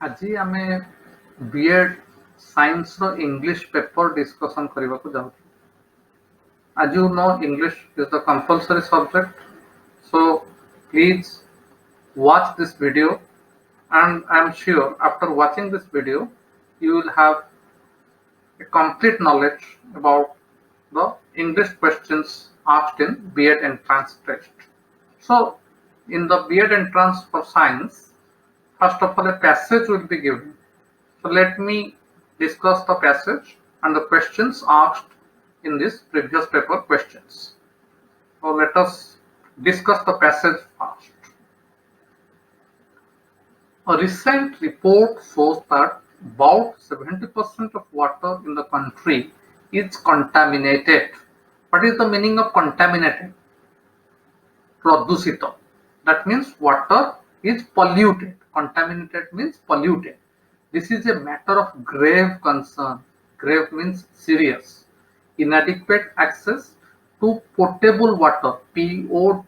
আজি ଆମେ B.Ed science ର ଇଂଲିଶ ପେପର ଡିସ୍କସନ କରିବାକୁ ଯାଉଛୁ। As you know, English is the compulsory subject, so please watch this video, and I am sure after watching this video you will have a complete knowledge about the English questions asked in B.Ed entrance test. So in the B.Ed entrance for science, first of all a passage will be given. So let me discuss the passage and the questions asked in this previous paper questions. So let us discuss the passage first. A recent report shows that about 70% of water in the country is contaminated. What is the meaning of contaminated? Pradusita. That means water is polluted. Contaminated means polluted. This is a matter of grave concern. Grave means serious. Inadequate access to potable water. Potable.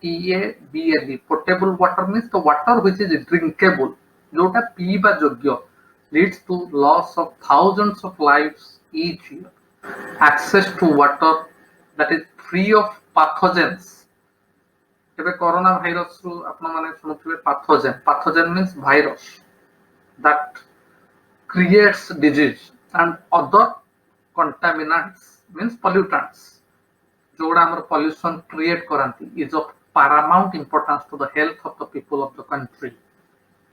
Potable water means the water which is drinkable. जोटा पीवा योग्य leads to loss of thousands of lives each year. Access to water that is free of pathogens. ଏବେ corona virus ରୁ ଆପଣ ମାନେ ଶୁଣୁଥିବେ pathogen means virus that creates disease, and other contaminants means pollutants जोड़ा हमर pollution create करंती is of paramount importance to the health of the people of the country.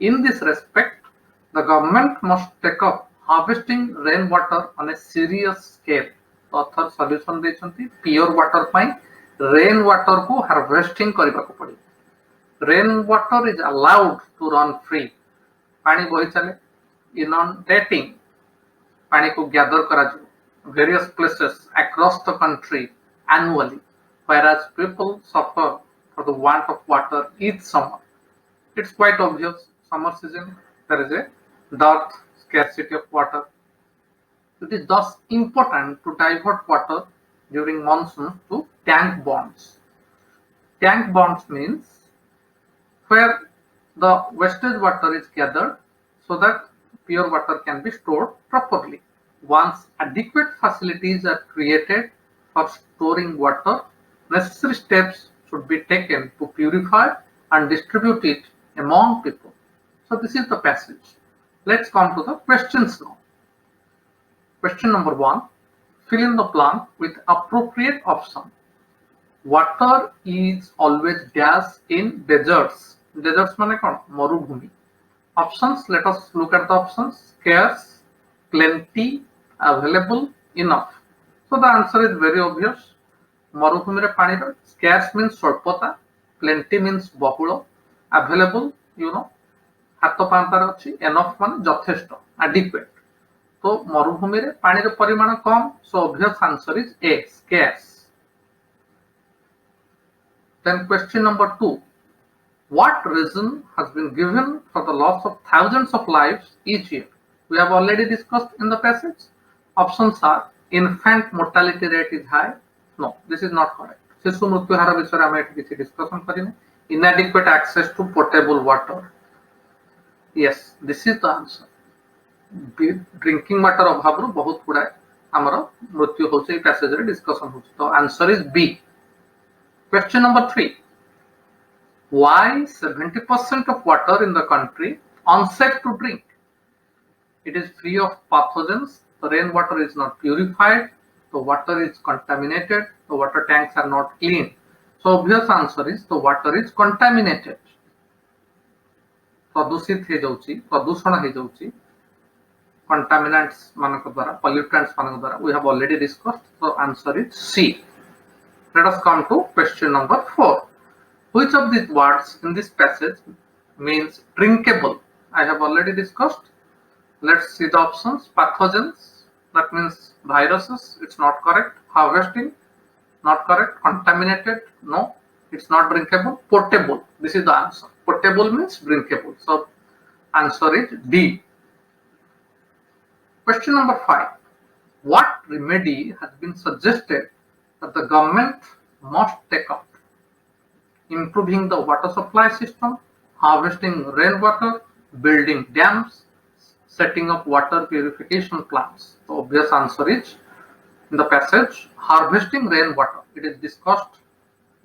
In this respect, the government must take up harvesting rainwater on a serious scale. Author solution देछंती pure water ପାଇଁ rainwater को harvesting କରିବାକୁ पड़ी. Rainwater is allowed to run free. पानी बही चले inundating पानी को gather करा जाए various places across the country annually, whereas people suffer for the want of water each summer. It's quite obvious. Summer season, there is a dearth, scarcity of water. It is thus important to divert water during monsoon to tank bonds. Tank bonds means where the wastage water is gathered so that pure water can be stored properly. Once adequate facilities are created for storing water, necessary steps should be taken to purify and distribute it among people. So this is the passage. Let's come to the questions now. Question number 1. Fill in the blank with appropriate option. Water is always dash in deserts. Deserts mane kon? Marubhumi. Options, let us look at the options. Scarce, plenty, available, enough. So the answer is very obvious. Marubhumi re pani ro scarce means swarpata, plenty means bahulo, available, you know, हाथ पांतार अच्छी enough मान यथेष्ट adequate. तो मरुभूमि रे पानी रो परिमाण कम, so obvious answer is A, scarce. Then question number 2. What reason has been given for the loss of thousands of lives each year? We have already discussed in the passage. Options are infant mortality rate is high. No, this is not correct. शिशु मृत्यु हार विषय में एठी किछि discussion करिने. Inadequate access to potable water. Yes, this is the answer. Drinking water अभाव रो बहुत गुडा हमर मृत्यु होचे ए पैसेज रे डिस्कशन होचे. तो answer is B. Question number 3. Why 70% of water in the country unsafe to drink? It is free of pathogens. The rainwater is not purified. The water is contaminated. The water tanks are not clean. So obvious answer is the water is contaminated. प्रदूषित हे जाउची, प्रदूषण हे जाउची contaminants मानक द्वारा, pollutants मानक द्वारा. We have already discussed. So answer is C. Let us come to question number 4. Which of these words in this passage means drinkable? I have already discussed. Let's see the options. Pathogens, that means viruses, it's not correct. Harvesting, not correct. Contaminated, no, it's not drinkable. Potable, this is the answer. Potable means drinkable. So answer is D. Question number 5. What remedy has been suggested that the government must take up? Improving the water supply system, harvesting rainwater, building dams, setting up water purification plants? The obvious answer is in the passage, harvesting rainwater. It is discussed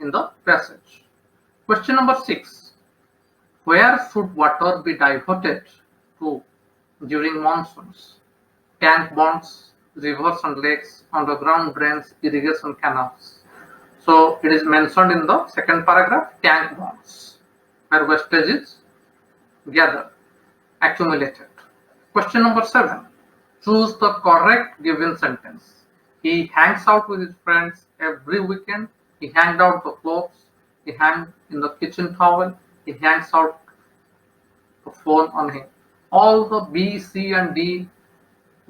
in the passage. Question number 6. Where should water be diverted to during monsoons? Tank bonds, rivers and lakes, underground drains, irrigation canals. So it is mentioned in the second paragraph, tank bonds, where wastage is gathered, accumulated. Question number 7. Choose the correct given sentence. He hangs out with his friends every weekend. He hanged out the clothes. He hanged in the kitchen towel. He hangs out the phone on him. All the B, C, and D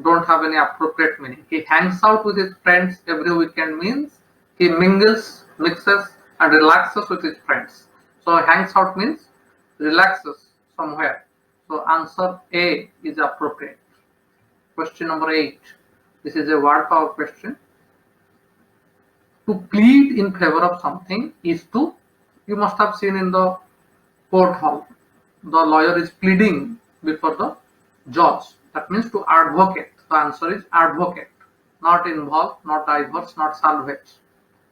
don't have any appropriate meaning. He hangs out with his friends every weekend means he mingles, mixes, and relaxes with his friends. So hangs out means relaxes somewhere. So answer A is appropriate. Question number 8. This is a word power question. To plead in favor of something is to, you must have seen in the court hall, the lawyer is pleading before the judge. That means to advocate. The answer is advocate. Not involve, not diverse, not salvage.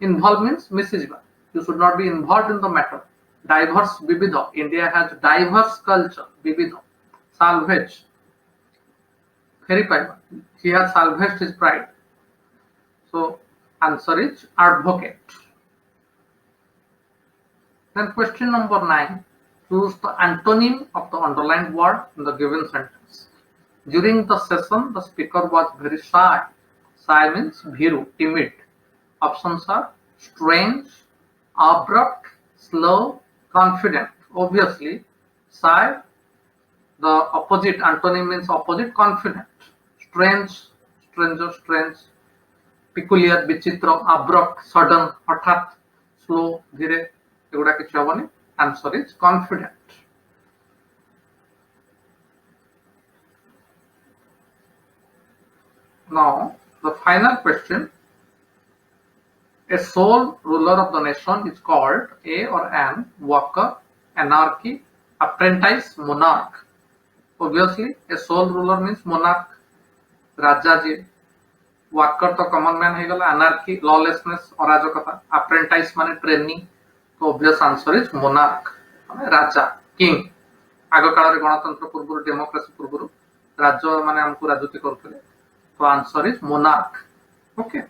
Involve means misijba. You should not be involved in the matter. Diverse, vividha. India has diverse culture, vividha. Salvage. Very pride. He has salvaged his pride. So answer is advocate. Then question number 9. Choose the antonym of the underlined word in the given sentence. During the session, the speaker was very shy. Shy means bhiru, timid. Options are strange, abrupt, slow, confident. Obviously, shy, the opposite antonym means opposite, confident. Strange, stranger, strange. Peculiar, bichitra, abrupt, sudden, hothat, slow, dhire. एगुड़ा किछि हबनी. Answer is confident. Now, the final question. A sole ruler of the nation is called a or an worker, anarchy, apprentice, monarch. Obviously, a sole ruler means monarch, raja ji. Worker तो common man है गला, anarchy, lawlessness, अराजकता, apprentice माने trainee. तो obvious answer is monarch, माने राजा, king. आग काल रे गणतंत्र पूर्व डेमोक्रेसी पूर्व राज्य माने हमको राजनीति करथले. तो answer is monarch. Okay.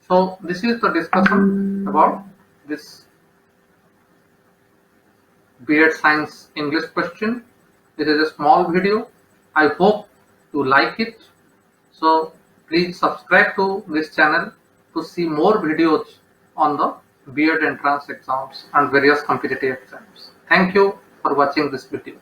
So this is the discussion about this B.Ed Science English question. This is a small video. I hope you like it. So please subscribe to this channel to see more videos on the B.Ed entrance exams and various competitive exams. Thank you for watching this video.